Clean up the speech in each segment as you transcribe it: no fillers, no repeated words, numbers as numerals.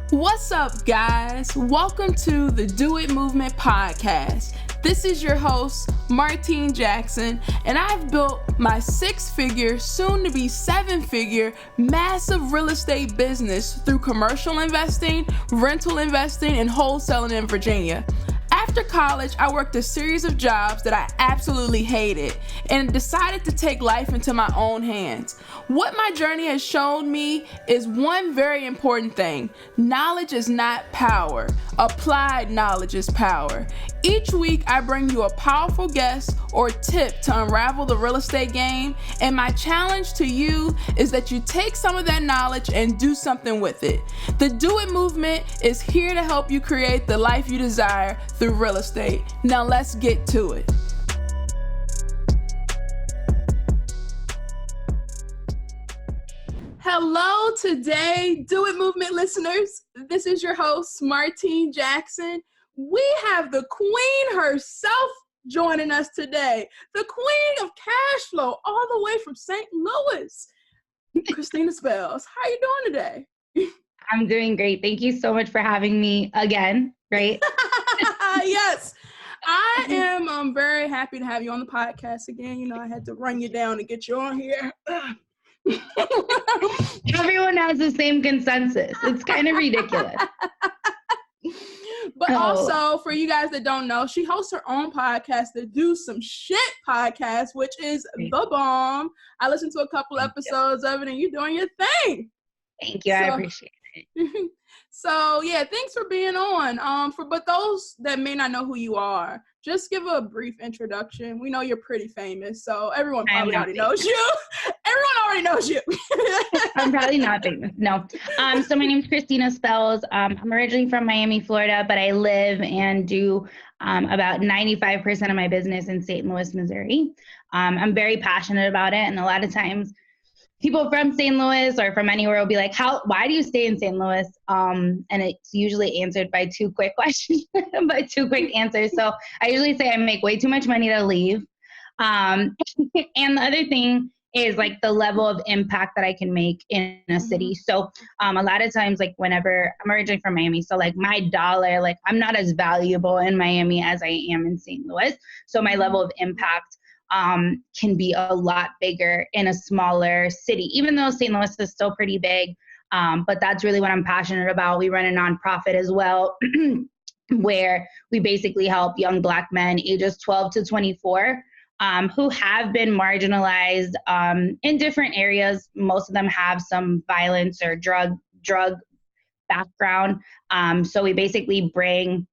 What's up, guys? Welcome to the DoItMovement podcast. This is your host, Martine Jackson, and I've built my 6-figure, soon-to-be 7-figure, massive real estate business through commercial investing, rental investing, and wholesaling in Virginia. After college, I worked a series of jobs that I absolutely hated and decided to take life into my own hands. What my journey has shown me is one very important thing. Knowledge is not power. Applied knowledge is power. Each week, I bring you a powerful guest or tip to unravel the real estate game, and my challenge to you is that you take some of that knowledge and do something with it. The Do It Movement is here to help you create the life you desire through real estate. Now let's get to it. Hello today, Do It Movement listeners. This is your host, Martine Jackson. We have the queen herself joining us today, the queen of cash flow all the way from St. Louis, Kristina Spells. How are you doing today? I'm doing great. Thank you so much for having me again, right? Yes, I am very happy to have you on the podcast again. You know, I had to run you down to get you on here. Everyone has the same consensus. It's kind of ridiculous. But also, for you guys that don't know, she hosts her own podcast, the Do Some Shit podcast, which is the bomb. I listened to a couple episodes of it, and you're doing your thing. Thank you. I appreciate it. So, yeah, thanks for being on. But those that may not know who you are, just give a brief introduction. We know you're pretty famous, so everyone probably already knows you. Everyone already knows you. I'm probably not famous. No. So my name is Kristina Spells. I'm originally from Miami, Florida, but I live and do about 95% of my business in St. Louis, Missouri. I'm very passionate about it, and a lot of times people from St. Louis or from anywhere will be like, why do you stay in St. Louis? And it's usually answered by 2 quick questions, by 2 quick answers. So I usually say I make way too much money to leave. And the other thing is like the level of impact that I can make in a city. So a lot of times, like whenever I'm originally from Miami, so like my dollar, like I'm not as valuable in Miami as I am in St. Louis. So my level of impact can be a lot bigger in a smaller city, even though St. Louis is still pretty big. But that's really what I'm passionate about. We run a nonprofit as well, where we basically help young Black men ages 12 to 24 who have been marginalized in different areas. Most of them have some violence or drug background. So we basically bring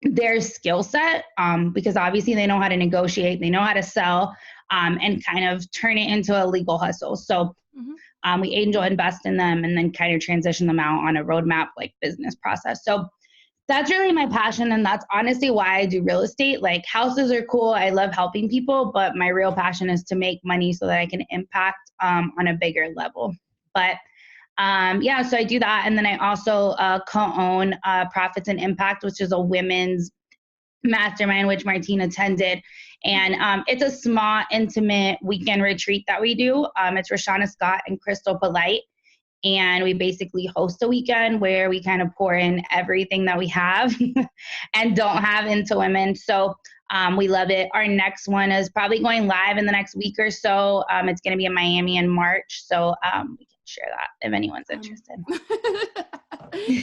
their skill set, because obviously they know how to negotiate, they know how to sell, and kind of turn it into a legal hustle. So we angel invest in them and then kind of transition them out on a roadmap like business process. So that's really my passion. And that's honestly why I do real estate. Like houses are cool. I love helping people, but my real passion is to make money so that I can impact on a bigger level. But so I do that. And then I also co-own Profits and Impact, which is a women's mastermind, which Martine attended. And it's a small, intimate weekend retreat that we do. It's Roshana Scott and Crystal Polite. And we basically host a weekend where we kind of pour in everything that we have and don't have into women. So we love it. Our next one is probably going live in the next week or so. It's going to be in Miami in March. So we can share that if anyone's interested.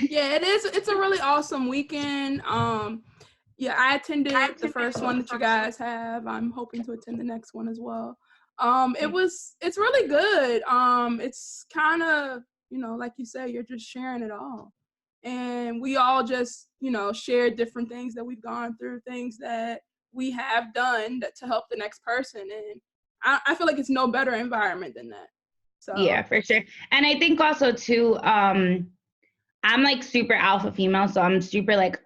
Yeah, it is. It's a really awesome weekend. I attended the first one that you guys have. I'm hoping to attend the next one as well. It's really good. It's kind of, like you say, you're just sharing it all. And we all just, share different things that we've gone through, things that we have done to help the next person. And I feel like it's no better environment than that. So yeah, for sure. And I think also too, I'm like super alpha female. So I'm super like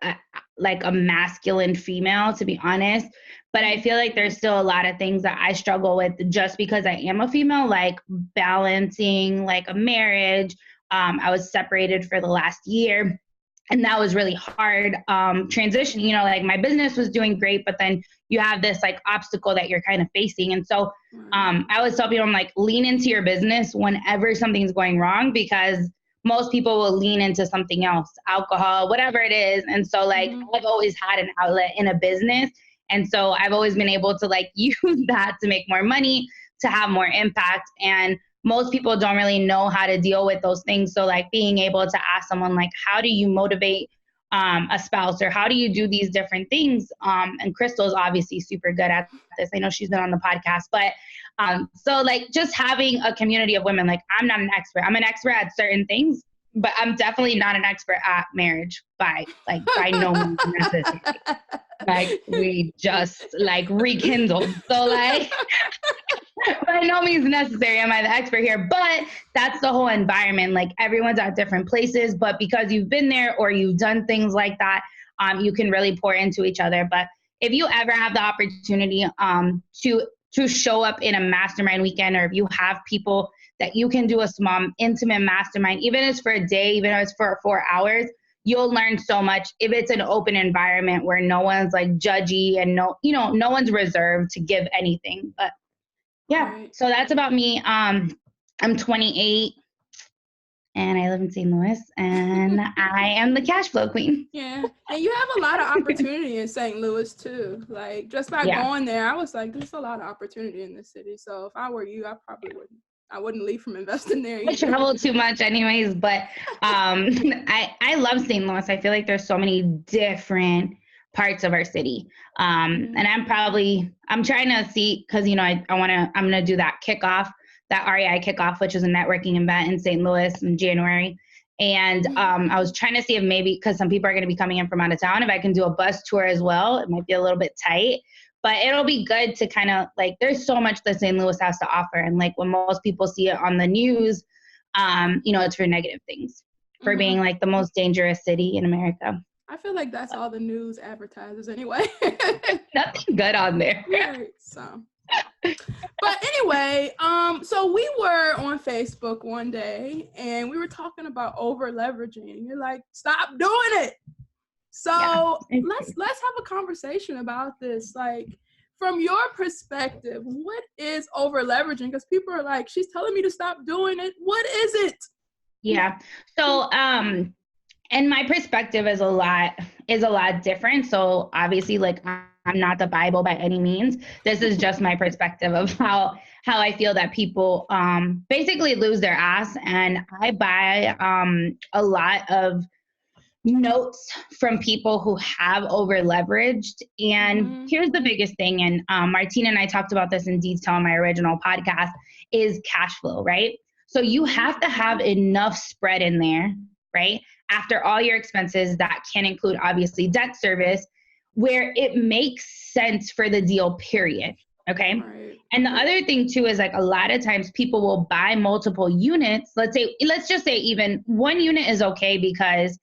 a masculine female, to be honest. But I feel like there's still a lot of things that I struggle with just because I am a female, like balancing like a marriage. I was separated for the last year. And that was really hard transition, like my business was doing great, but then you have this like obstacle that you're kind of facing. And so I always tell people, I'm like, lean into your business whenever something's going wrong, because most people will lean into something else, alcohol, whatever it is. And so like, I've always had an outlet in a business. And so I've always been able to like use that to make more money, to have more impact. And most people don't really know how to deal with those things. So like being able to ask someone like, how do you motivate a spouse, or how do you do these different things? And Crystal's obviously super good at this. I know she's been on the podcast, but so like just having a community of women, like I'm not an expert. I'm an expert at certain things, but I'm definitely not an expert at marriage by no means necessary. Like we just like rekindled. So like by no means necessary am I the expert here, but that's the whole environment. Like everyone's at different places, but because you've been there or you've done things like that, you can really pour into each other. But if you ever have the opportunity to show up in a mastermind weekend, or if you have people that you can do a small intimate mastermind, even if it's for a day, even if it's for 4 hours, you'll learn so much if it's an open environment where no one's like judgy and no one's reserved to give anything. But yeah, right. So that's about me. I'm 28 and I live in St. Louis, and I am the cash flow queen. Yeah. And you have a lot of opportunity in St. Louis too. Like just by going there, I was like, there's a lot of opportunity in this city. So if I were you, I wouldn't leave from investing there either. I travel too much anyways, but I love St. Louis. I feel like there's so many different parts of our city. And I'm trying to see, cause I'm going to do that kickoff, that REI kickoff, which is a networking event in St. Louis in January. And I was trying to see if maybe, cause some people are going to be coming in from out of town, if I can do a bus tour as well. It might be a little bit tight, but it'll be good to kind of like, there's so much that St. Louis has to offer. And like when most people see it on the news, it's for negative things, for being like the most dangerous city in America. I feel like that's all the news advertises anyway. Nothing good on there. Right, so. But anyway, so we were on Facebook one day and we were talking about over leveraging. You're like, stop doing it. So let's have a conversation about this. Like from your perspective, what is over leveraging? Because people are like, she's telling me to stop doing it. What is it? Yeah. So and my perspective is a lot different. So obviously, like I'm not the Bible by any means. This is just my perspective of how I feel that people basically lose their ass. And I buy a lot of notes from people who have over leveraged. And here's the biggest thing. And Martine and I talked about this in detail in my original podcast, is cash flow, right? So you have to have enough spread in there, right? After all your expenses, that can include obviously debt service, where it makes sense for the deal, period. Okay. Right. And the other thing too is like a lot of times people will buy multiple units. Let's just say even one unit is okay because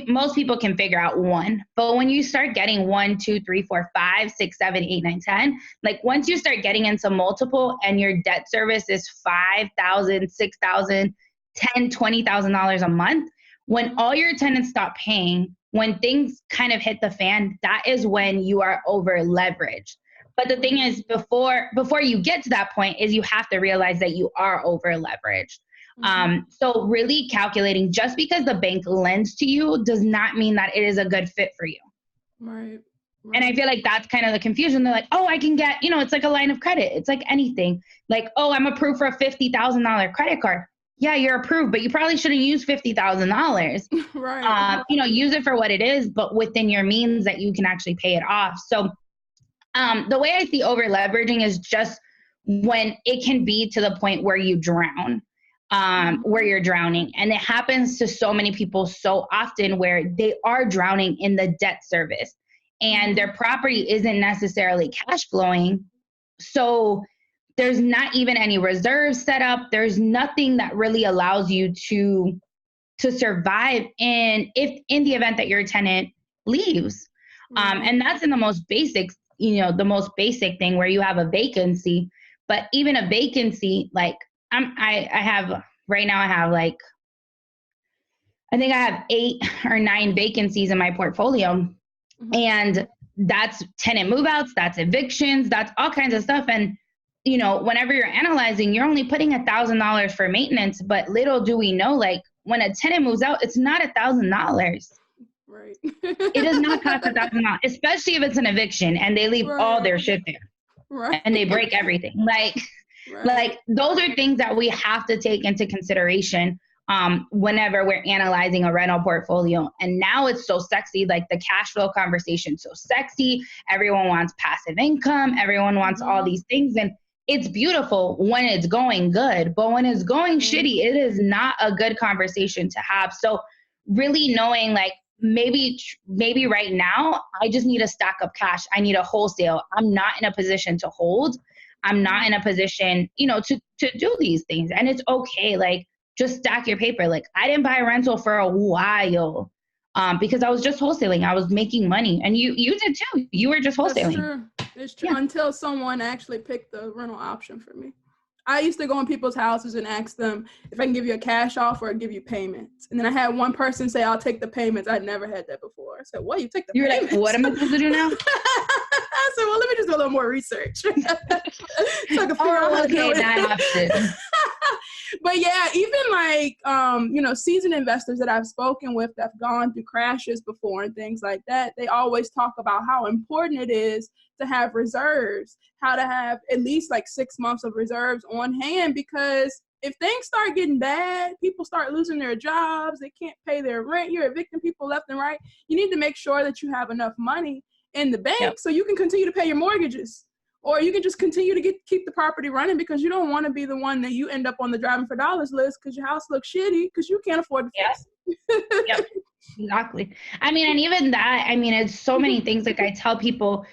most people can figure out one. But when you start getting 1, 2, 3, 4, 5, 6, 7, 8, 9, 10, like once you start getting into multiple and your debt service is $5,000, $6,000, $10,000, $20,000 a month, when all your tenants stop paying, when things kind of hit the fan, that is when you are over leveraged. But the thing is, before you get to that point is you have to realize that you are over leveraged. So really calculating, just because the bank lends to you does not mean that it is a good fit for you. Right. And I feel like that's kind of the confusion. They're like, oh, I can get, it's like a line of credit. It's like anything. Like, oh, I'm approved for a $50,000 credit card. Yeah, you're approved, but you probably shouldn't use $50,000. Right. Use it for what it is, but within your means that you can actually pay it off. So the way I see over leveraging is just when it can be to the point where you drown, where you're drowning. And it happens to so many people so often where they are drowning in the debt service and their property isn't necessarily cash flowing. So there's not even any reserves set up. There's nothing that really allows you to survive in the event that your tenant leaves. And that's in the most basic, the most basic thing where you have a vacancy. But even a vacancy, like I have right now, I think I have 8 or 9 vacancies in my portfolio. And that's tenant move outs, that's evictions, that's all kinds of stuff. And whenever you're analyzing, you're only putting $1,000 for maintenance, but little do we know, like when a tenant moves out, it's not $1,000. Right. It does not cost $1,000, especially if it's an eviction and they leave all their shit there. Right. And they break everything. Like those are things that we have to take into consideration whenever we're analyzing a rental portfolio. And now it's so sexy, like the cash flow conversation, so sexy. Everyone wants passive income. Everyone wants all these things. And it's beautiful when it's going good, but when it's going shitty, it is not a good conversation to have. So really knowing like, maybe right now, I just need a stack of cash. I need a wholesale. I'm not in a position to hold. I'm not in a position, to do these things. And it's okay. Like, just stack your paper. Like, I didn't buy a rental for a while because I was just wholesaling. I was making money. And you did too. You were just wholesaling. That's true. It's true. Yeah. Until someone actually picked the rental option for me. I used to go in people's houses and ask them if I can give you a cash offer or give you payments. And then I had one person say, I'll take the payments. I'd never had that before. I said, what? You take the payments? Like, what am I supposed to do now? I said, well, let me just do a little more research. So I can figure out how to do it. That option. But yeah, even like, seasoned investors that I've spoken with that have gone through crashes before and things like that, they always talk about how important it is to have reserves, how to have at least like 6 months of reserves on hand, because if things start getting bad, people start losing their jobs, they can't pay their rent, you're evicting people left and right. You need to make sure that you have enough money in the bank so you can continue to pay your mortgages. Or you can just continue to keep the property running, because you don't want to be the one that you end up on the driving for dollars list because your house looks shitty because you can't afford to fix it. Yep, exactly. I mean, and even that, I mean, it's so many things. Like I tell people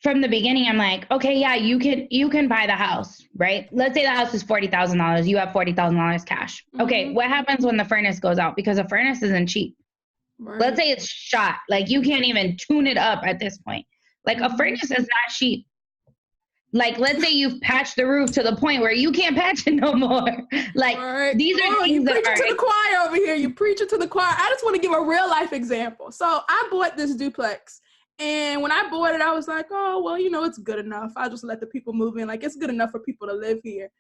from the beginning, I'm like, okay, yeah, you can buy the house, right? Let's say the house is $40,000. You have $40,000 cash. Okay, what happens when the furnace goes out? Because a furnace isn't cheap. Right. Let's say it's shot. Like you can't even tune it up at this point. Like a furnace is not cheap. Like, let's say you've patched the roof to the point where you can't patch it no more. Like, these are things that are... You preaching to the choir over here. You preaching to the choir. I just want to give a real life example. So I bought this duplex. And when I bought it, I was like, oh, well, it's good enough. I'll just let the people move in. Like, it's good enough for people to live here.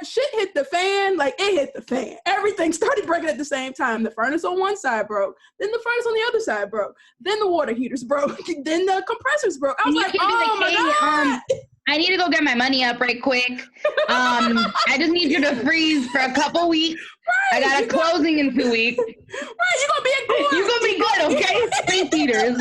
Shit hit the fan. Like, it hit the fan. Everything started breaking at the same time. The furnace on one side broke. Then the furnace on the other side broke. Then the water heaters broke. Then the compressors broke. I was like, oh, my God. I need to go get my money up right quick. I just need you to freeze for a couple weeks. Right, I got a closing in 2 weeks. Right, you're going to be in court. You're going to be good, okay? Space heaters.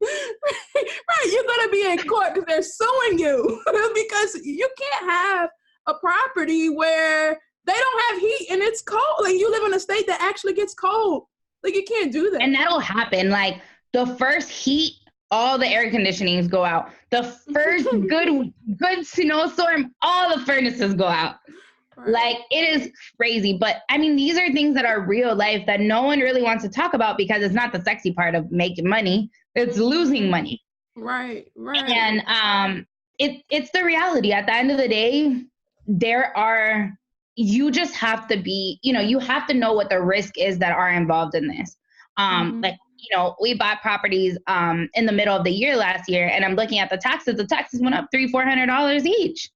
Right, you're going to be in court because they're suing you. Because you can't have a property where they don't have heat and it's cold. Like, you live in a state that actually gets cold. Like, you can't do that. And that'll happen. Like, the first heat, all the air conditionings go out. The first good snowstorm, all the furnaces go out. Right. Like, it is crazy. But I mean, these are things that are real life that no one really wants to talk about because it's not the sexy part of making money. It's losing money. Right. And it's the reality. At the end of the day, you just have to be, you have to know what the risk is that are involved in this. Like, we bought properties in the middle of the year last year, and I'm looking at the taxes. The taxes went up $300-$400 each.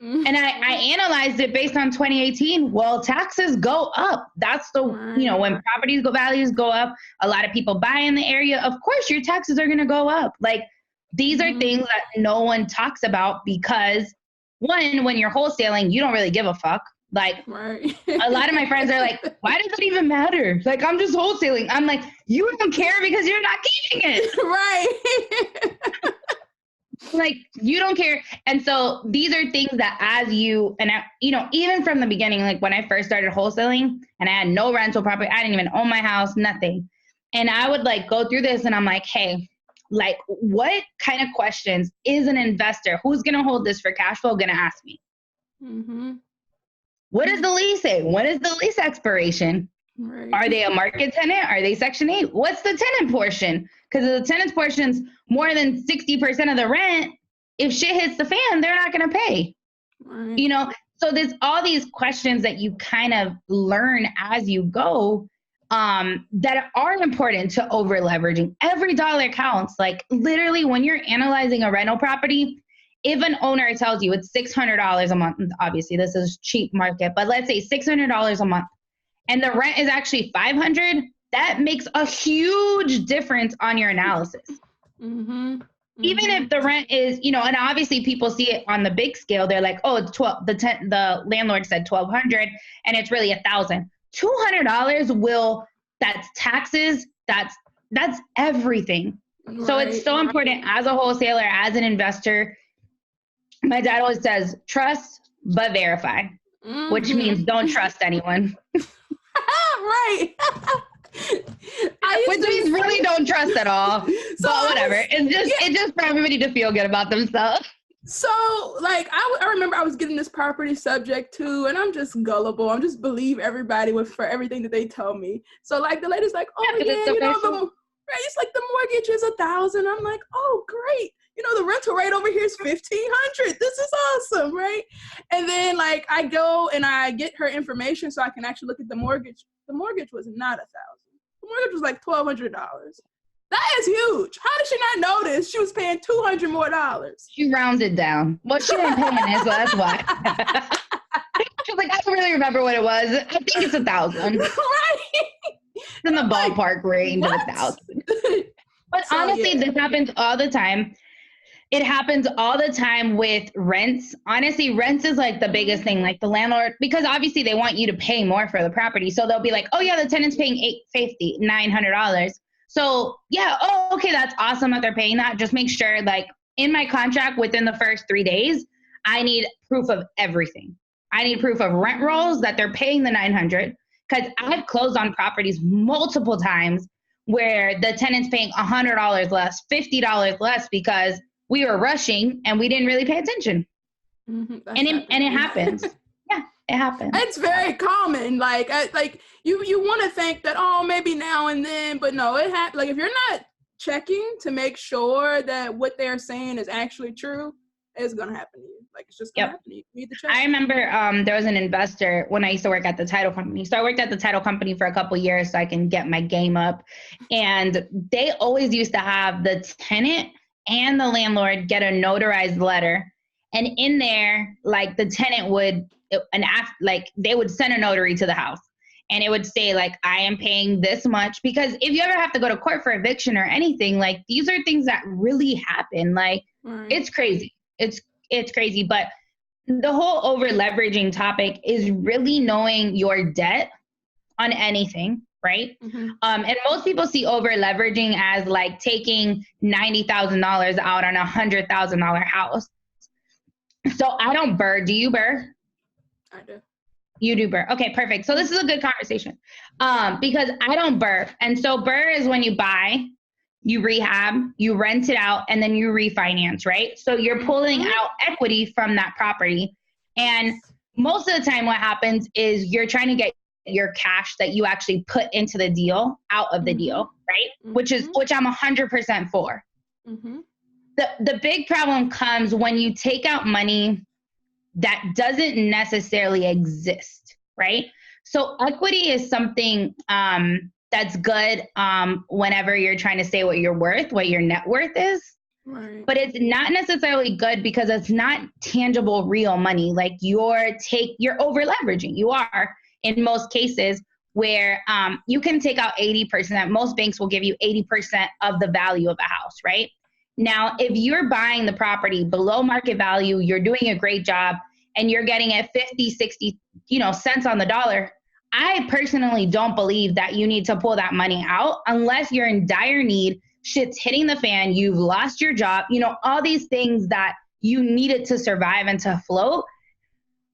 Mm-hmm. And I analyzed it based on 2018. Well, taxes go up. That's when properties values go up, a lot of people buy in the area. Of course, your taxes are going to go up. Like, these are things that no one talks about because, one, when you're wholesaling, you don't really give a fuck. Like, a lot of my friends are like, why does it even matter? Like, I'm just wholesaling. I'm like, you don't care because you're not keeping it. Right. Like, you don't care. And so these are things that even from the beginning, like when I first started wholesaling and I had no rental property, I didn't even own my house, nothing. And I would like go through this and I'm like, hey, like, what kind of questions is an investor who's going to hold this for cash flow going to ask me? Mm-hmm. What does the lease say? When is the lease expiration? Right. Are they a market tenant? Are they Section 8? What's the tenant portion? Because if the tenant's portion's more than 60% of the rent, if shit hits the fan, they're not going to pay. Right. So there's all these questions that you kind of learn as you go that are important to over leveraging. Every dollar counts. Like, literally, when you're analyzing a rental property, if an owner tells you it's $600 a month, obviously this is cheap market, but let's say $600 a month, and the rent is actually $500, that makes a huge difference on your analysis. Mm-hmm. Even if the rent is, you know, and obviously people see it on the big scale. They're like, oh, it's 12. The landlord said 1,200, and it's really 1,000. $200 that's taxes. That's everything. Right. So it's so important as a wholesaler, as an investor. My dad always says, trust but verify, which means don't trust anyone. Right. Which means really don't trust at all. So but whatever. It's just for everybody to feel good about themselves. So, like, I remember I was getting this property subject to, and I'm just gullible. I'm just believe everybody for everything that they tell me. So, like, the lady's like, oh, yeah, you know, it's like the mortgage is $1,000. I'm like, oh, great. You know, the rental rate over here is $1,500. This is awesome, right? And then, like, I go and I get her information so I can actually look at the mortgage. The mortgage was not $1,000. The mortgage was like $1,200. That is huge. How did she not notice she was paying $200 more? She rounded down. Well, she didn't pay it, so that's why. She was like, I don't really remember what it was. I think it's 1,000. Right. It's in the ballpark range of 1,000. But so, honestly, this happens all the time. It happens all the time with rents. Honestly, rents is like the biggest thing. Like the landlord, because obviously they want you to pay more for the property. So they'll be like, oh yeah, the tenant's paying $850, $900. So yeah, oh, okay, that's awesome that they're paying that. Just make sure, like, in my contract within the first 3 days, I need proof of everything. I need proof of rent rolls that they're paying the $900, because I've closed on properties multiple times where the tenant's paying $100 less, $50 less, because we were rushing and we didn't really pay attention. And it happens. Yeah, it happens. It's very common. Like you want to think that, oh, maybe now and then, but no, it happens. Like if you're not checking to make sure that what they're saying is actually true, it's gonna happen to you. Like it's just gonna happen to you. You need to check. I remember there was an investor when I used to work at the title company. So I worked at the title company for a couple years so I can get my game up. And they always used to have the tenant and the landlord get a notarized letter. And in there, like the tenant would, they would send a notary to the house. And it would say, like, I am paying this much. Because if you ever have to go to court for eviction or anything, like, these are things that really happen. Like, It's crazy. It's crazy. But the whole over leveraging topic is really knowing your debt on anything, right? And most people see over leveraging as like taking $90,000 out on $100,000 house. So I don't burr. Do you burr? I do. You do burr. Okay, perfect. So this is a good conversation because I don't burr. And so burr is when you buy, you rehab, you rent it out, and then you refinance, right? So you're pulling out equity from that property. And most of the time what happens is you're trying to get your cash that you actually put into the deal out of the deal, right? Which I'm 100% for. The big problem comes when you take out money that doesn't necessarily exist, right? So equity is something that's good whenever you're trying to say what you're worth, what your net worth is. Right. But it's not necessarily good because it's not tangible, real money. Like you're over leveraging. You are in most cases where you can take out 80%. Most banks will give you 80% of the value of a house, right? Now, if you're buying the property below market value, you're doing a great job and you're getting it 50, 60, cents on the dollar. I personally don't believe that you need to pull that money out unless you're in dire need, shit's hitting the fan, you've lost your job, all these things that you needed to survive and to float.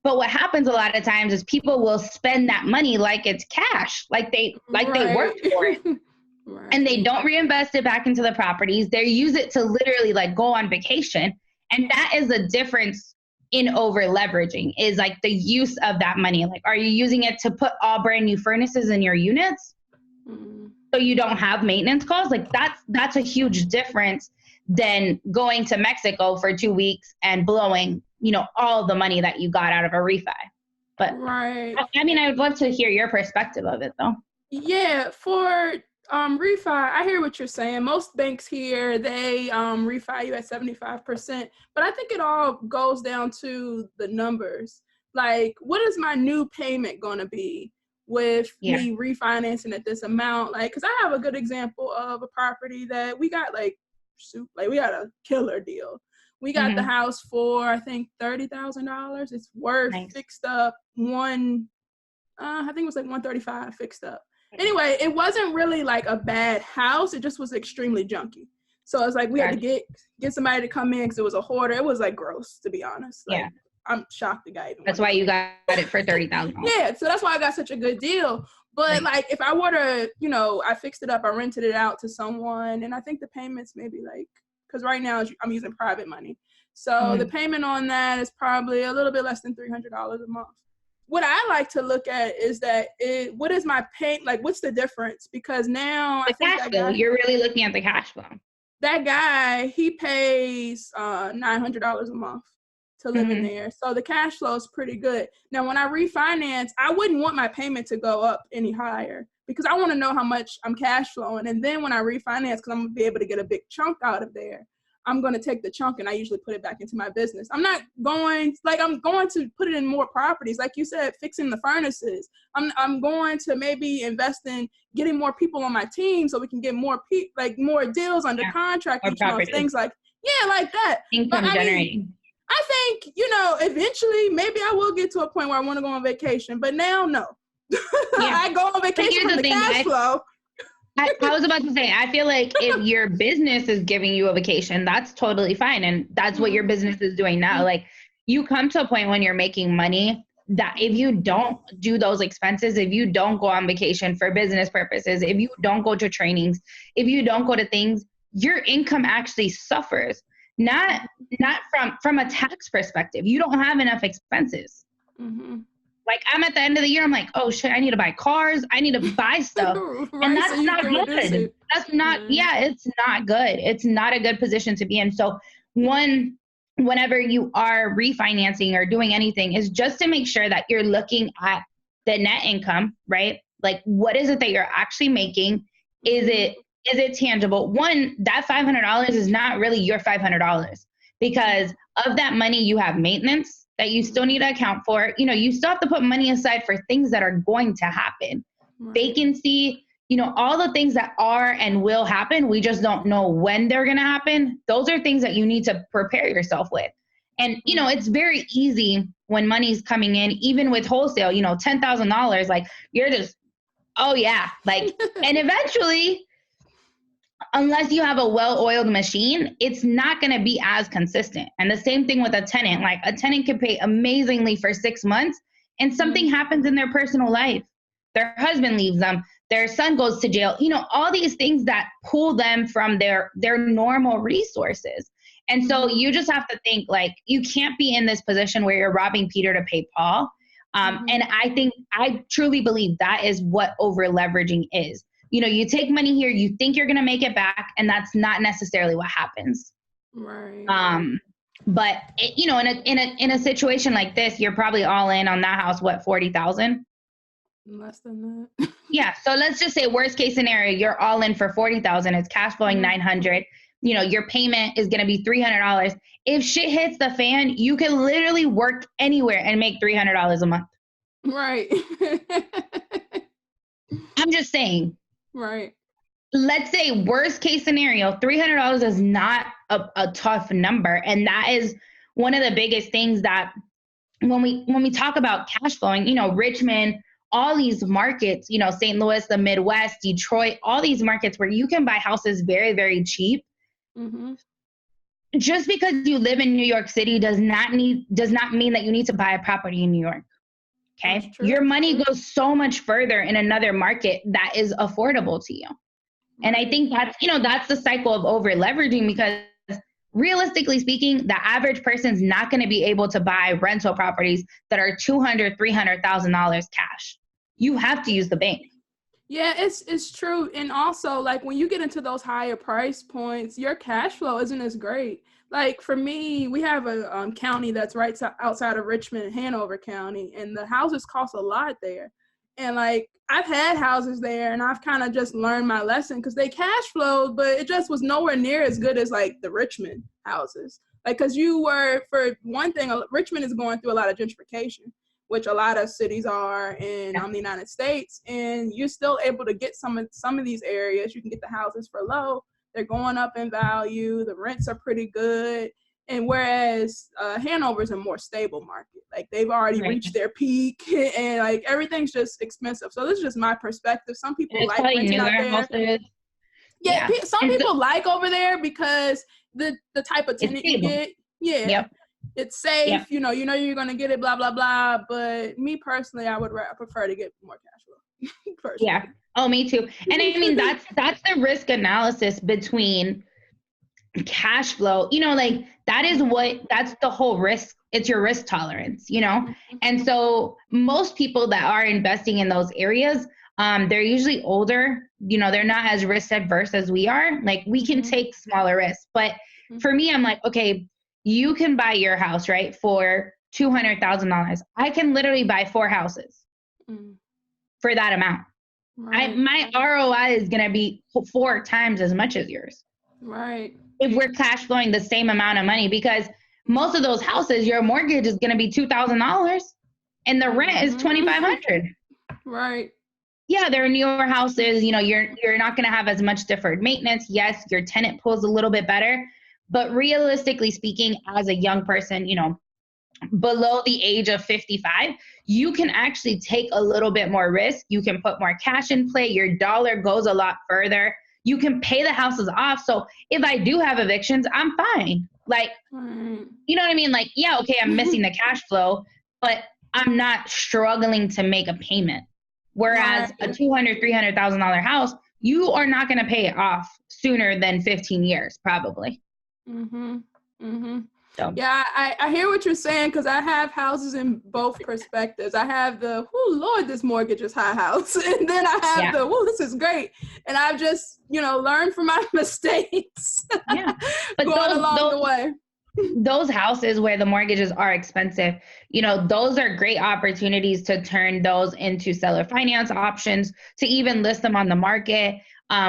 But what happens a lot of times is people will spend that money like it's cash, like they worked for it. Right. And they don't reinvest it back into the properties. They use it to literally like go on vacation. And that is the difference in over leveraging is like the use of that money. Like, are you using it to put all brand new furnaces in your units so you don't have maintenance costs? Like that's a huge difference than going to Mexico for 2 weeks and blowing, all the money that you got out of a refi. But I would love to hear your perspective of it though. Yeah, for refi, I hear what you're saying. Most banks here, they refi you at 75%, but I think it all goes down to the numbers. Like, what is my new payment going to be with me refinancing at this amount. Like, cause I have a good example of a property that we got we got a killer deal. We got the house for, I think, $30,000. It's worth fixed up I think it was like $135 fixed up. Anyway, it wasn't really like a bad house. It just was extremely junky. So it's like we had to get somebody to come in because it was a hoarder. It was like gross, to be honest. Like, I'm shocked the guy even. That's why you got it for $30,000. Yeah, so that's why I got such a good deal. But like, if I were to, I fixed it up, I rented it out to someone, and I think the payments maybe like, because right now I'm using private money, so the payment on that is probably a little bit less than $300 a month. What I like to look at is that what is my pay, like what's the difference? Because now I think cash flow. You're really looking at the cash flow. That guy, he pays $900 a month to live in there. So the cash flow is pretty good. Now, when I refinance, I wouldn't want my payment to go up any higher because I want to know how much I'm cash flowing. And then when I refinance, because I'm going to be able to get a big chunk out of there, I'm going to take the chunk and I usually put it back into my business. I'm going to put it in more properties. Like you said, fixing the furnaces. I'm going to maybe invest in getting more people on my team so we can get more more deals under contract each month, things like that. Income generating. I think, eventually maybe I will get to a point where I want to go on vacation, but now no. I go on vacation from the cash flow. I was about to say, I feel like if your business is giving you a vacation, that's totally fine. And that's what your business is doing now. Like, you come to a point when you're making money that if you don't do those expenses, if you don't go on vacation for business purposes, if you don't go to trainings, if you don't go to things, your income actually suffers. Not from a tax perspective. You don't have enough expenses. Like, I'm at the end of the year, I'm like, oh shit, I need to buy cars. I need to buy stuff. And that's not good. That's not, it's not good. It's not a good position to be in. So whenever you are refinancing or doing anything, is just to make sure that you're looking at the net income, right? Like, what is it that you're actually making? Is it tangible? One, that $500 is not really your $500 because of that money, you have maintenance that you still need to account for. You still have to put money aside for things that are going to happen. Vacancy, all the things that are and will happen. We just don't know when they're going to happen. Those are things that you need to prepare yourself with. And, it's very easy when money's coming in, even with wholesale, $10,000, like you're just, oh yeah. Like, and eventually, unless you have a well-oiled machine, it's not going to be as consistent. And the same thing with a tenant. Like, a tenant can pay amazingly for 6 months and something happens in their personal life. Their husband leaves them. Their son goes to jail. All these things that pull them from their normal resources. And so you just have to think, like, you can't be in this position where you're robbing Peter to pay Paul. And I truly believe that is what over leveraging is. You take money here, you think you're going to make it back, and that's not necessarily what happens. Right. But in a situation like this, you're probably all in on that house. What, 40,000? Less than that. Yeah. So let's just say worst case scenario, you're all in for 40,000. It's cash flowing 900. Your payment is going to be $300. If shit hits the fan, you can literally work anywhere and make $300 a month. Right. I'm just saying. Right. Let's say worst case scenario, $300 is not a tough number. And that is one of the biggest things that when we talk about cash flowing, Richmond, all these markets, St. Louis, the Midwest, Detroit, all these markets where you can buy houses very, very cheap. Just because you live in New York City does not mean that you need to buy a property in New York. Okay. Your money goes so much further in another market that is affordable to you. And I think that's the cycle of over leveraging, because realistically speaking, the average person's not going to be able to buy rental properties that are $200,000, $300,000 cash. You have to use the bank. Yeah, it's true. And also, like, when you get into those higher price points, your cash flow isn't as great. Like, for me, we have a county that's right outside of Richmond, Hanover County, and the houses cost a lot there. And, like, I've had houses there, and I've kind of just learned my lesson because they cash flowed, but it just was nowhere near as good as, like, the Richmond houses. Like, because for one thing, Richmond is going through a lot of gentrification. which a lot of cities are in the United States, and you're still able to get some of these areas. You can get the houses for low. They're going up in value. The rents are pretty good. And whereas Hanover's a more stable market, like they've already reached their peak, and like everything's just expensive. So this is just my perspective. Some people like renting out there. Houses. Yeah, some people like over there because the type of tenant you get. Yeah. Yep. It's safe, yep. you know you're gonna get it, blah blah blah. But me personally, I would prefer to get more cash flow. Yeah. Oh, me too. And I mean that's the risk analysis between cash flow. Like that's the whole risk. It's your risk tolerance. And so most people that are investing in those areas, they're usually older. They're not as risk adverse as we are. Like we can take smaller risks, but for me, I'm like, okay. You can buy your house, right, for $200,000. I can literally buy 4 houses for that amount. Right. My ROI is going to be 4 times as much as yours. Right. If we're cash flowing the same amount of money, because most of those houses, your mortgage is going to be $2,000 and the rent is $2,500. Right. Yeah, they're newer houses. You're not going to have as much deferred maintenance. Yes, your tenant pool is a little bit better. But realistically speaking, as a young person, below the age of 55, you can actually take a little bit more risk. You can put more cash in play. Your dollar goes a lot further. You can pay the houses off. So if I do have evictions, I'm fine. Like, you know what I mean? Like, yeah, okay, I'm missing the cash flow, but I'm not struggling to make a payment. Whereas a $200,000, $300,000 house, you are not going to pay it off sooner than 15 years, probably. So. Yeah, I hear what you're saying, because I have houses in both perspectives. I have the, oh Lord, this mortgage is high house, and then I have the, oh, this is great, and I've just learned from my mistakes. Yeah, but going along the way. Those houses where the mortgages are expensive, those are great opportunities to turn those into seller finance options, to even list them on the market,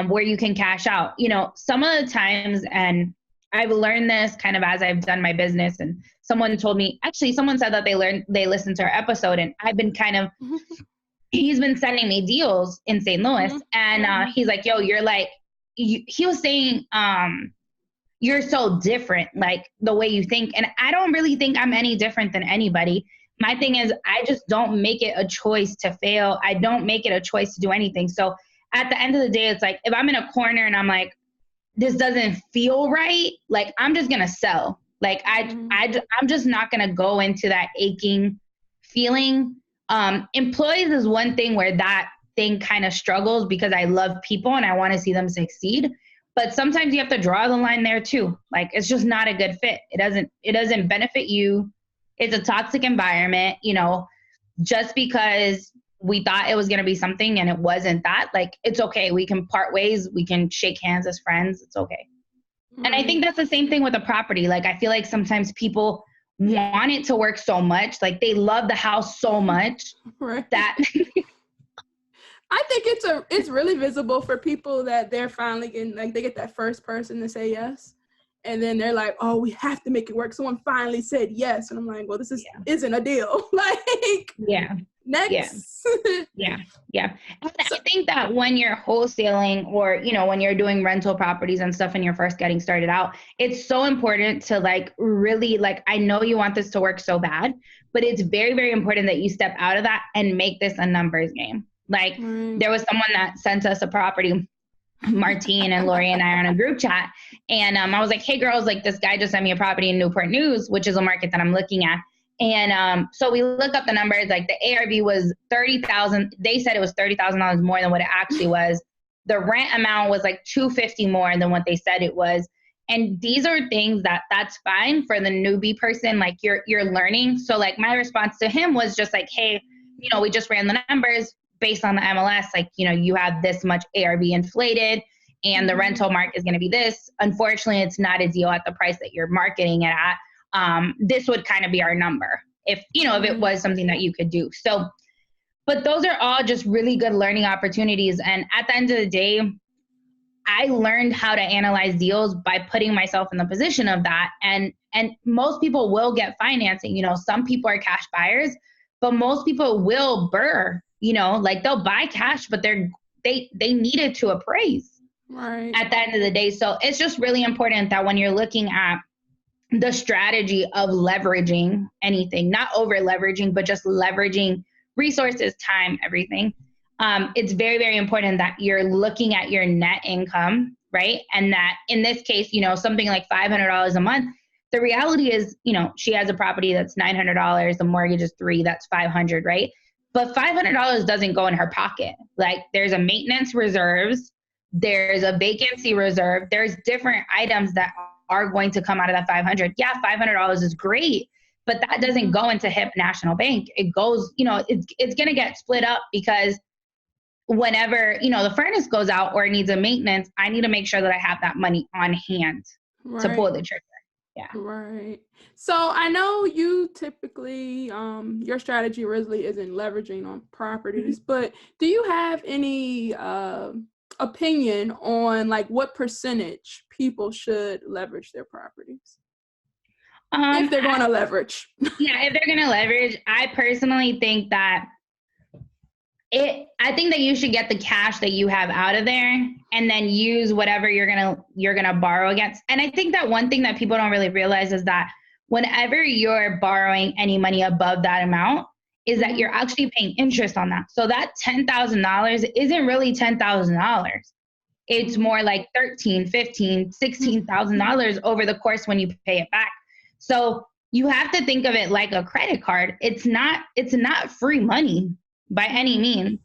where you can cash out. Some of the times, and I've learned this kind of as I've done my business, and someone said that they listened to our episode, and I've been he's been sending me deals in St. Louis, and he's like, yo, he was saying, you're so different, like the way you think. And I don't really think I'm any different than anybody. My thing is, I just don't make it a choice to fail. I don't make it a choice to do anything. So at the end of the day, it's like, if I'm in a corner and I'm like, this doesn't feel right, like I'm just gonna sell. Like I'm just not gonna go into that aching feeling. Employees is one thing where that thing kind of struggles, because I love people and I want to see them succeed. But sometimes you have to draw the line there too. Like it's just not a good fit. It doesn't benefit you. It's a toxic environment, just because we thought it was going to be something and it wasn't that. Like, it's okay. We can part ways. We can shake hands as friends. It's okay. Right. And I think that's the same thing with a property. Like, I feel like sometimes people want it to work so much. Like, they love the house so much that I think it's really visible for people that they're finally getting, like, they get that first person to say yes. And then they're like, oh, we have to make it work. Someone finally said yes. And I'm like, well, this isn't a deal. Like, next. Yeah. And I think that when you're wholesaling, or, when you're doing rental properties and stuff and you're first getting started out, it's so important to really, I know you want this to work so bad, but it's very, very important that you step out of that and make this a numbers game. There was someone that sent us a property, Martine and Lori and I are on a group chat. And I was like, hey girls, this guy just sent me a property in Newport News, which is a market that I'm looking at. And so we look up the numbers, the ARV was $30,000. They said it was $30,000 more than what it actually was. The rent amount was $250 more than what they said it was. And these are things that's fine for the newbie person. You're learning. So my response to him was just hey, we just ran the numbers based on the MLS, you have this much ARV inflated and the rental market is going to be this. Unfortunately, it's not a deal at the price that you're marketing it at. This would kind of be our number if it was something that you could do. So, but those are all just really good learning opportunities. And at the end of the day, I learned how to analyze deals by putting myself in the position of that. And most people will get financing. Some people are cash buyers, but most people will burr, like they'll buy cash, but they need it to appraise at the end of the day. So it's just really important that when you're looking at the strategy of leveraging anything, not over leveraging, but just leveraging resources, time, everything. It's very, very important that you're looking at your net income, right? And that in this case, something like $500 a month, the reality is, she has a property that's $900, the mortgage is $300, that's $500, right? But $500 doesn't go in her pocket. Like there's a maintenance reserves, there's a vacancy reserve, there's different items that are going to come out of that $500. Yeah, $500 is great, but that doesn't go into HIP National Bank. It goes, it's going to get split up because whenever, the furnace goes out or needs a maintenance, I need to make sure that I have that money on hand to pull the trigger. Yeah. Right. So I know you typically, your strategy really isn't leveraging on properties, but do you have any opinion on like what percentage people should leverage their properties? If they're going to leverage. Yeah, if they're going to leverage, I personally think that I think that you should get the cash that you have out of there and then use whatever you're gonna borrow against. And I think that one thing that people don't really realize is that whenever you're borrowing any money above that amount, is that you're actually paying interest on that. So that $10,000 isn't really $10,000. It's more like $13,000, $15,000, $16,000 over the course when you pay it back. So you have to think of it like a credit card. It's not free money by any means.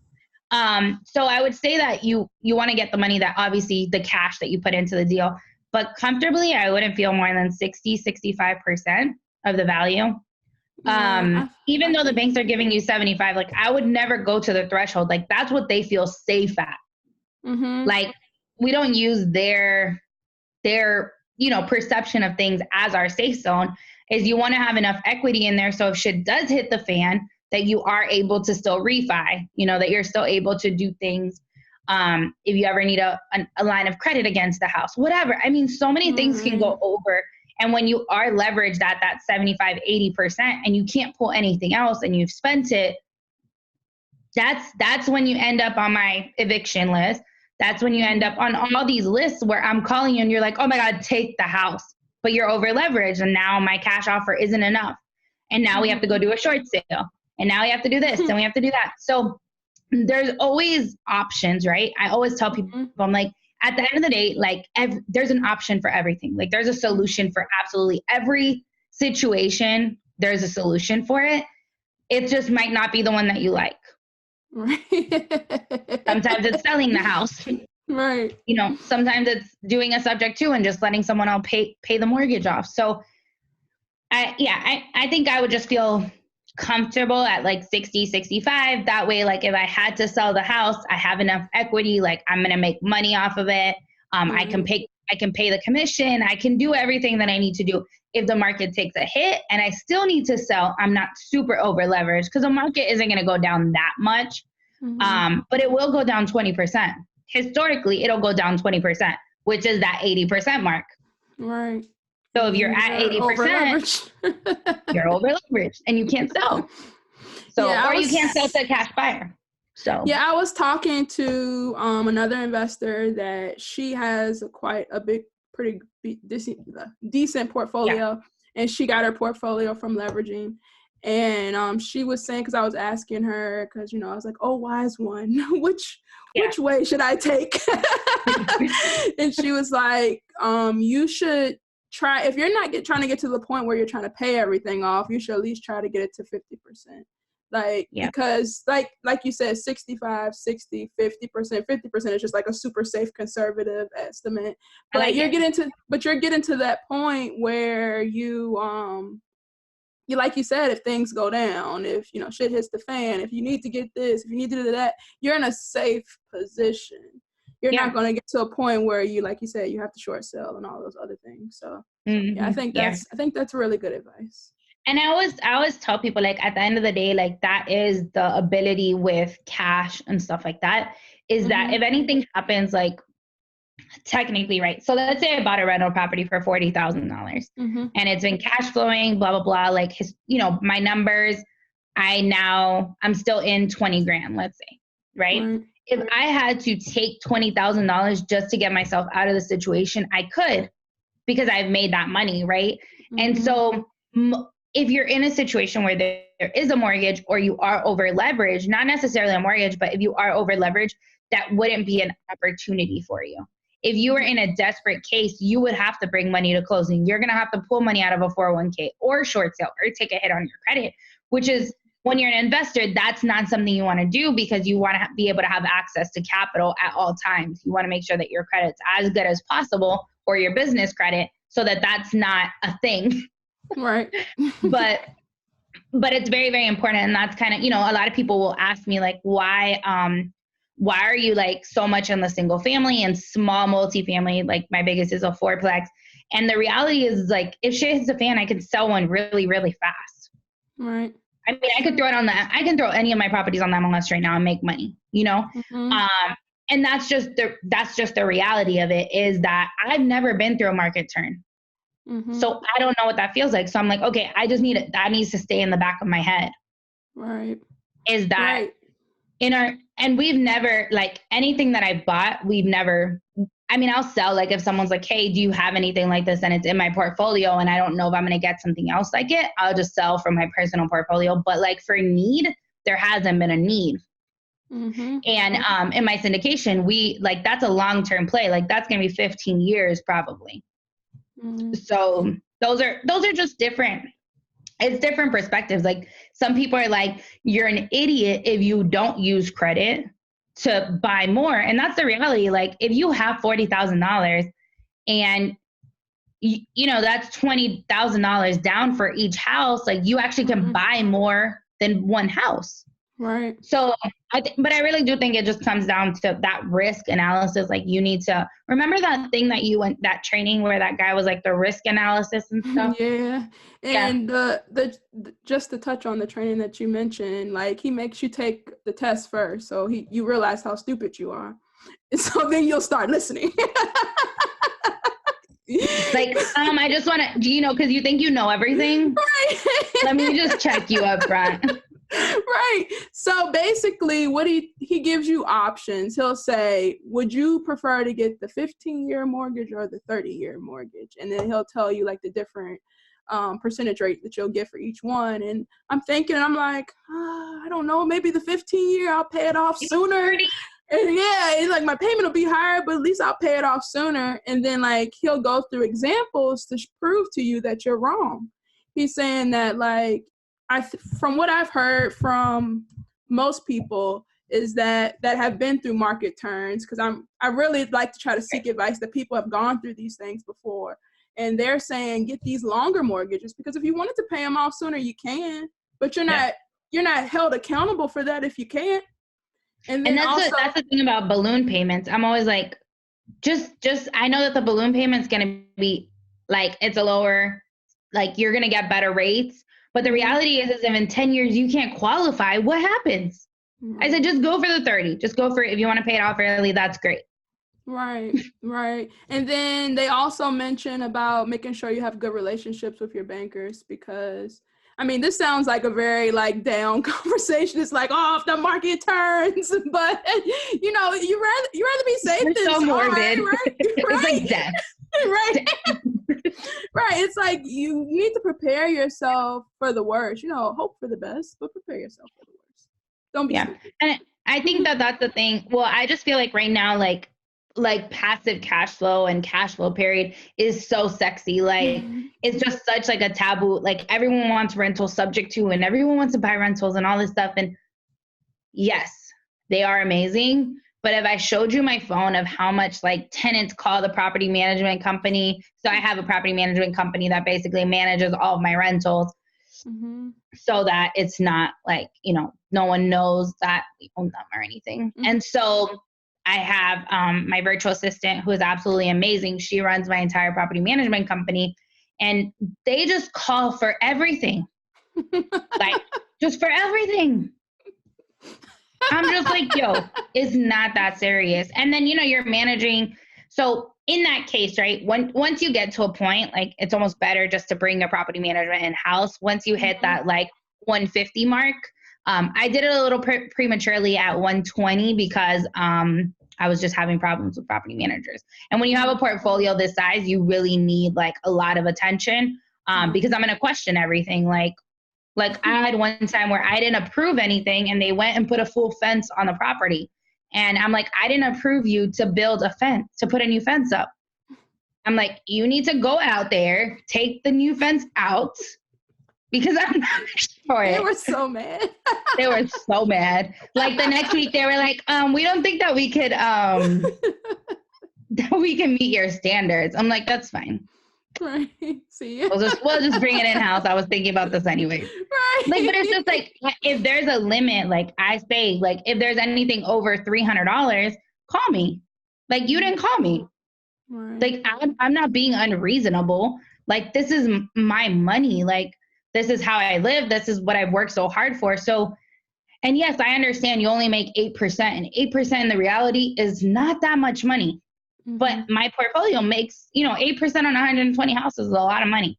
So I would say that you want to get the money that obviously the cash that you put into the deal, but comfortably, I wouldn't feel more than 60-65% of the value. Even though the banks are giving you 75, like I would never go to the threshold. Like that's what they feel safe at. Like we don't use their perception of things as our safe zone. Is you want to have enough equity in there. So if shit does hit the fan, that you are able to still refi, that you're still able to do things. If you ever need a line of credit against the house, whatever. I mean, so many things can go over. And when you are leveraged at that 75-80% and you can't pull anything else and you've spent it, that's when you end up on my eviction list. That's when you end up on all these lists where I'm calling you and you're like, oh my God, take the house. But you're over leveraged and now my cash offer isn't enough. And now we have to go do a short sale. And now we have to do this and we have to do that. So there's always options, right? I always tell people, I'm like, at the end of the day, like there's an option for everything. Like there's a solution for absolutely every situation. There's a solution for it. It just might not be the one that you like. Right. Sometimes it's selling the house. Right. Sometimes it's doing a subject to and just letting someone else pay the mortgage off. So I think I would just feel comfortable at like 60-65. That way, like if I had to sell the house, I have enough equity, like I'm going to make money off of it. I can pay the commission. I can do everything that I need to do. If the market takes a hit and I still need to sell, I'm not super over leveraged because the market isn't going to go down that much. But it will go down 20%. Historically, it'll go down 20%, which is that 80% mark. Right. So if you're at 80%, you're over leveraged and you can't sell. So, you can't sell to a cash buyer. So yeah, I was talking to another investor that she has pretty decent portfolio, and she got her portfolio from leveraging. And she was saying, because I was asking her, because I was like, oh, wise one, which way should I take? And she was like, you should try, if you're not trying to get to the point where you're trying to pay everything off, you should at least try to get it to 50%. Because like you said, 65, 60, 50%, 50% is just like a super safe conservative estimate. But you're getting to that point where you like you said, if things go down, if shit hits the fan, if you need to get this, if you need to do that, you're in a safe position. You're not going to get to a point where you, like you said, you have to short sell and all those other things. So I think that's really good advice. And I always tell people, like, at the end of the day, like, that is the ability with cash and stuff like that, is that if anything happens, like, technically, right? So let's say I bought a rental property for $40,000 and it's been cash flowing, blah, blah, blah. Like, my numbers I'm still in 20 grand, let's say, right? If I had to take $20,000 just to get myself out of the situation, I could, because I've made that money, right? And so if you're in a situation where there is a mortgage or you are over leveraged, not necessarily a mortgage, but if you are over leveraged, that wouldn't be an opportunity for you. If you were in a desperate case, you would have to bring money to closing. You're going to have to pull money out of a 401k or short sale or take a hit on your credit, which is, when you're an investor, that's not something you want to do, because you want to be able to have access to capital at all times. You want to make sure that your credit's as good as possible, or your business credit, so that that's not a thing. Right. But it's very, very important. And that's kind of, a lot of people will ask me, like, why are you like so much in the single family and small multifamily? Like, my biggest is a fourplex. And the reality is, like, if shit hits the fan, I can sell one really, really fast. Right. I mean, I can throw any of my properties on the MLS right now and make money, and that's just the reality of it, is that I've never been through a market turn. So I don't know what that feels like. So I'm like, okay, I just that needs to stay in the back of my head. Right. Is that and we've never, like, anything that I bought, I'll sell, like, if someone's like, hey, do you have anything like this? And it's in my portfolio and I don't know if I'm going to get something else like it, I'll just sell from my personal portfolio. But, like, for need, there hasn't been a need. And in my syndication, that's a long-term play. Like, that's going to be 15 years probably. So those are just different. It's different perspectives. Like, some people are like, you're an idiot if you don't use credit to buy more. And that's the reality. Like, if you have $40,000 and that's $20,000 down for each house, like, you actually can buy more than one house. Right. So but I really do think it just comes down to that risk analysis. Like, you need to remember that thing that you went, that training where that guy was like, the risk analysis and stuff. Yeah. And the just to touch on the training that you mentioned, like, he makes you take the test first. So you realize how stupid you are. And so then you'll start listening. Like, I just want to, because you think you know everything. Right. Let me just check you up front. Right. So basically what he gives you options. He'll say, would you prefer to get the 15-year mortgage or the 30-year mortgage? And then he'll tell you, like, the different percentage rate that you'll get for each one. And I'm like, I don't know, maybe the 15-year, I'll pay it off sooner. And it's like, my payment will be higher, but at least I'll pay it off sooner. And then, like, he'll go through examples to prove to you that you're wrong. He's saying that, like, from what I've heard from most people is that have been through market turns, because I really like to try to seek advice that people have gone through these things before. And they're saying, get these longer mortgages, because if you wanted to pay them off sooner, you can, but you're not held accountable for that if you can't. And that's the thing about balloon payments. I'm always like, just I know that the balloon payment's going to be, like, it's a lower, like, you're going to get better rates. But the reality is if in 10 years you can't qualify, what happens? I said, just go for the 30. Just go for it. If you want to pay it off early, that's great. Right. And then they also mention about making sure you have good relationships with your bankers, because, I mean, this sounds like a very, like, down conversation. It's like, oh, if the market turns, but, you rather be safe than so morbid. Right? It's like death. Right. Right. It's like, you need to prepare yourself for the worst, hope for the best, but prepare yourself for the worst. Don't be stupid. And I think that's the thing. Well, I just feel like right now, like passive cash flow and cash flow period is so sexy. Like, it's just such, like, a taboo. Like, everyone wants rentals subject to, and everyone wants to buy rentals and all this stuff. And yes, they are amazing. But if I showed you my phone of how much, like, tenants call the property management company. So I have a property management company that basically manages all of my rentals, so that it's not like, no one knows that we own them or anything. And so I have my virtual assistant, who is absolutely amazing. She runs my entire property management company, and they just call for everything. Like, just for everything. I'm just like, yo, it's not that serious. And then, you're managing. So in that case, right, once you get to a point, like, it's almost better just to bring your property management in-house. Once you hit that, like, 150 mark. I did it a little prematurely at 120 because I was just having problems with property managers. And when you have a portfolio this size, you really need like a lot of attention because I'm going to question everything. Like I had one time where I didn't approve anything and they went and put a full fence on the property. And I'm like, I didn't approve you to build a fence, to put a new fence up. I'm like, you need to go out there, take the new fence out because I'm not for it. They were so mad. They were so mad. Like the next week they were like, we don't think that we could, that we can meet your standards. I'm like, that's fine. Right. See, we'll just bring it in-house. I was thinking about this anyway. Right. Like, but it's just like, if there's a limit, like I say, like if there's anything over $300, call me. Like you didn't call me. Right. Like I'm not being unreasonable. Like this is my money. Like this is how I live. This is what I've worked so hard for. So, and yes, I understand you only make 8%, and 8% in the reality is not that much money. But my portfolio makes, 8% on 120 houses is a lot of money.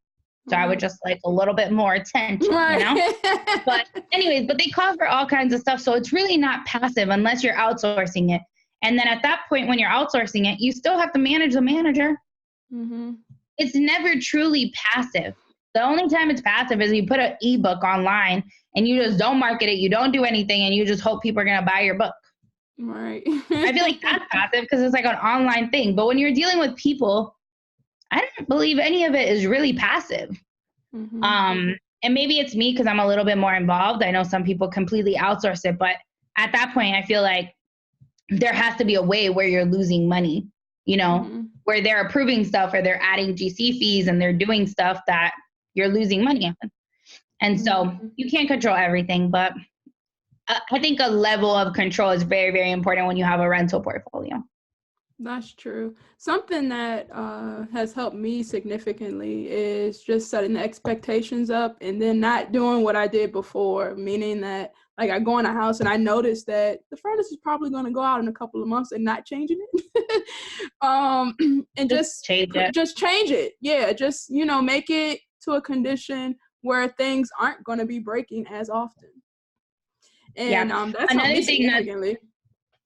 So I would just like a little bit more attention, But anyways, but they call for all kinds of stuff. So it's really not passive unless you're outsourcing it. And then at that point, when you're outsourcing it, you still have to manage the manager. Mm-hmm. It's never truly passive. The only time it's passive is you put an ebook online and you just don't market it. You don't do anything and you just hope people are going to buy your book. Right. I feel like that's passive because it's like an online thing. But when you're dealing with people, I don't believe any of it is really passive. Mm-hmm. And maybe it's me because I'm a little bit more involved. I know some people completely outsource it. But at that point, I feel like there has to be a way where you're losing money, where they're approving stuff or they're adding GC fees and they're doing stuff that you're losing money on. And so you can't control everything, but I think a level of control is very, very important when you have a rental portfolio. That's true. Something that has helped me significantly is just setting the expectations up and then not doing what I did before, meaning that like I go in a house and I notice that the furnace is probably going to go out in a couple of months and not changing it. And just change it. Yeah. Just, make it to a condition where things aren't going to be breaking as often. And that's another thing significantly.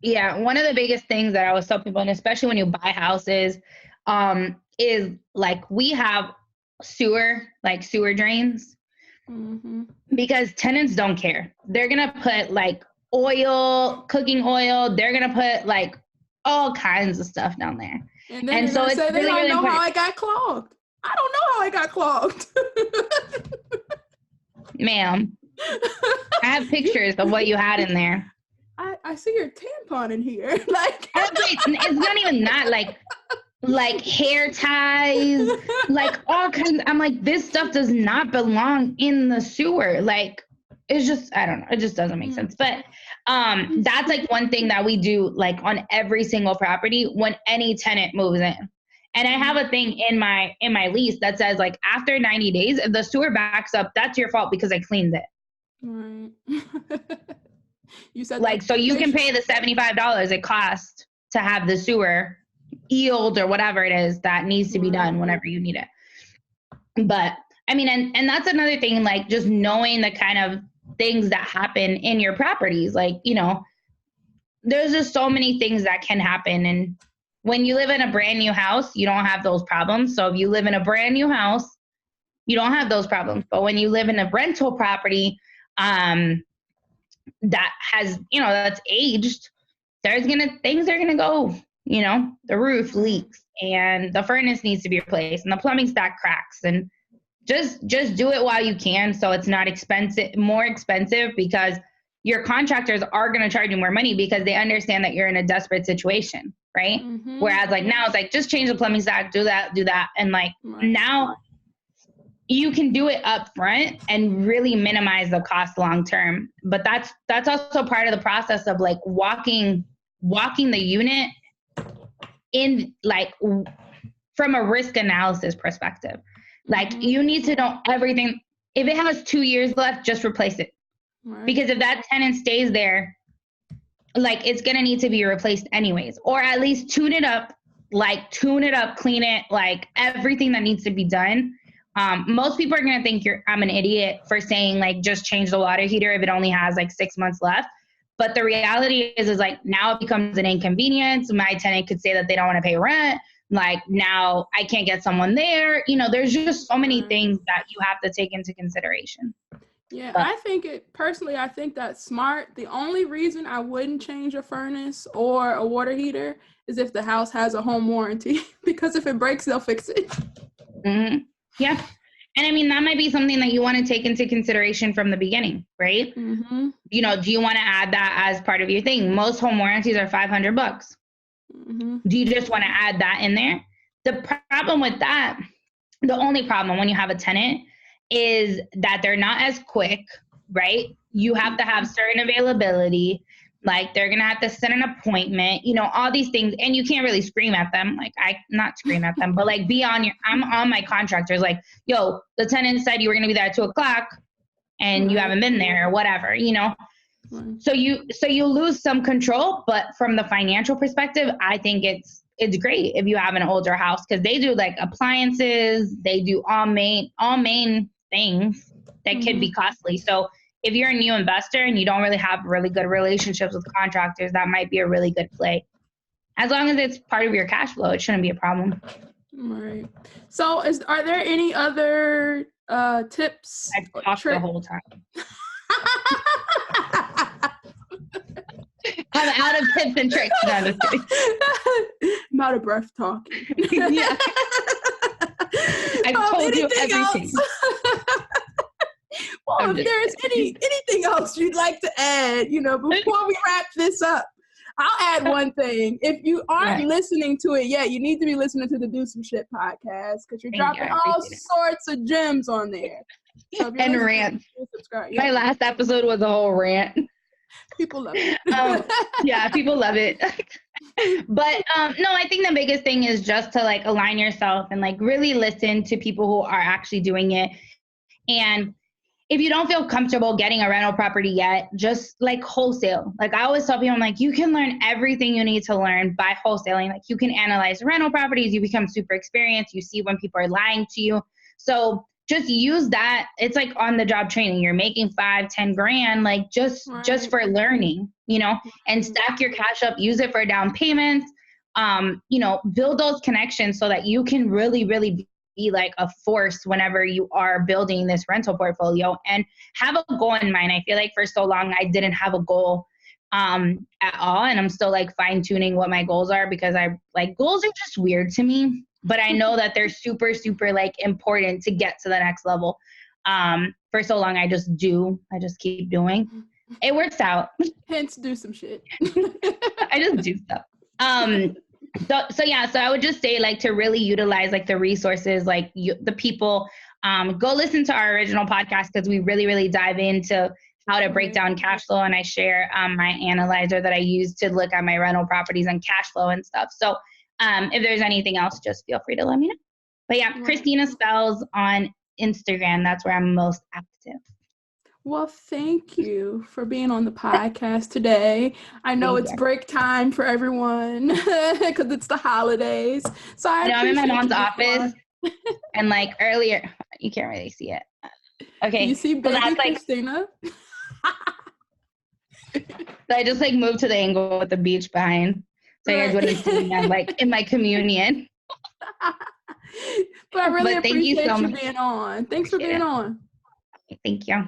One of the biggest things that I always tell people, and especially when you buy houses, is like we have sewer drains, because tenants don't care. They're gonna put like oil, cooking oil. They're gonna put like all kinds of stuff down there. And so it's they don't know how it got clogged. I don't know how it got clogged. Ma'am, I have pictures of what you had in there. I see your tampon in here. Like it's not even that, like hair ties, like all kinds. I'm like, this stuff does not belong in the sewer. Like it's just, I don't know. It just doesn't make sense. But that's like one thing that we do like on every single property when any tenant moves in. And I have a thing in my lease that says like after 90 days, if the sewer backs up, that's your fault because I cleaned it. Right. You said like, so you can pay the $75 it costs to have the sewer healed or whatever it is that needs to be done whenever you need it. But I mean, and that's another thing, like just knowing the kind of things that happen in your properties. Like, there's just so many things that can happen. And when you live in a brand new house, you don't have those problems. So if you live in a brand new house, you don't have those problems. But when you live in a rental property, that has, that's aged, things are gonna go, the roof leaks and the furnace needs to be replaced and the plumbing stack cracks, and just do it while you can. So it's not more expensive because your contractors are going to charge you more money because they understand that you're in a desperate situation. Right. Mm-hmm. Whereas like now it's like, just change the plumbing stack, do that. And like now you can do it up front and really minimize the cost long-term. But that's also part of the process of like walking the unit in like from a risk analysis perspective. Like you need to know everything. If it has 2 years left, just replace it. Right. Because if that tenant stays there, like it's going to need to be replaced anyways, or at least tune it up, clean it, like everything that needs to be done Most people are going to think I'm an idiot for saying like, just change the water heater if it only has like 6 months left. But the reality is like now it becomes an inconvenience. My tenant could say that they don't want to pay rent. Like now I can't get someone there. You know, there's just so many things that you have to take into consideration. Yeah, but I think that's smart. The only reason I wouldn't change a furnace or a water heater is if the house has a home warranty, because if it breaks, they'll fix it. Mm-hmm. Yeah. And I mean, that might be something that you want to take into consideration from the beginning, right? Mm-hmm. You know, do you want to add that as part of your thing? Most home warranties are $500. Mm-hmm. Do you just want to add that in there? The problem with that, the only problem when you have a tenant is that they're not as quick, right? You have to have certain availability. Like they're going to have to set an appointment, you know, all these things. And you can't really scream at them. Like not scream at them, but like I'm on my contractors. Like, yo, the tenant said you were going to be there at 2:00 and you haven't been there or whatever, you know? Right. So you lose some control, but from the financial perspective, I think it's great if you have an older house, because they do like appliances, they do all main things that could be costly. So if you're a new investor and you don't really have really good relationships with contractors, that might be a really good play. As long as it's part of your cash flow, it shouldn't be a problem. Right. So are there any other tips? I've talked the whole time. I'm out of tips and tricks. No, I'm just kidding. I'm out of breath talking. Yeah. I've told you everything. Well, if there's anything else you'd like to add, you know, before we wrap this up, I'll add one thing. If you aren't listening to it yet, you need to be listening to the Do Some Shit podcast, because you're dropping all sorts of gems on there. So and rants. My last episode was a whole rant. People love it. Yeah, people love it. But no, I think the biggest thing is just to like align yourself and like really listen to people who are actually doing it. And if you don't feel comfortable getting a rental property yet, just like wholesale. Like I always tell people, I'm like, you can learn everything you need to learn by wholesaling. Like you can analyze rental properties, you become super experienced, you see when people are lying to you. So just use that. It's like on the job training. You're making $5-10 grand, like just for learning, you know, and stack your cash up, use it for down payments, you know, build those connections so that you can really, really be like a force whenever you are building this rental portfolio, and have a goal in mind. I feel like for so long, I didn't have a goal at all. And I'm still like fine tuning what my goals are, because goals are just weird to me. But I know that they're super, super like important to get to the next level. For so long, I just keep doing. It works out. Hence, do some shit. I just do stuff. So I would just say like to really utilize like the resources, like the people, go listen to our original podcast, because we really, really dive into how to break down cash flow. And I share my analyzer that I use to look at my rental properties and cash flow and stuff. So if there's anything else, just feel free to let me know. But yeah, Kristina Spells on Instagram. That's where I'm most active. Well, thank you for being on the podcast today. I know it's break time for everyone because it's the holidays. So I'm in my mom's office, and like earlier, you can't really see it. Okay, you see baby Kristina? So I just like moved to the angle with the beach behind. So you guys wouldn't see me. I'm like in my communion. But I really appreciate you being on. Thanks for being on. Thank you.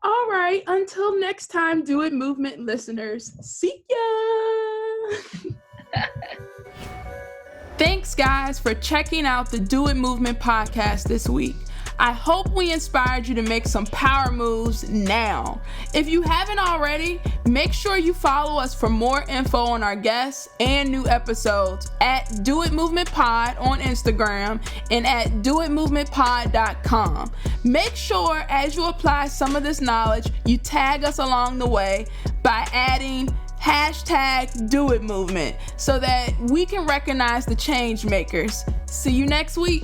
All right. Until next time, Do It Movement listeners. See ya. Thanks, guys, for checking out the Do It Movement podcast this week. I hope we inspired you to make some power moves now. If you haven't already, make sure you follow us for more info on our guests and new episodes at Do It Movement Pod on Instagram and at doitmovementpod.com. Make sure as you apply some of this knowledge, you tag us along the way by adding #DoItMovement so that we can recognize the change makers. See you next week.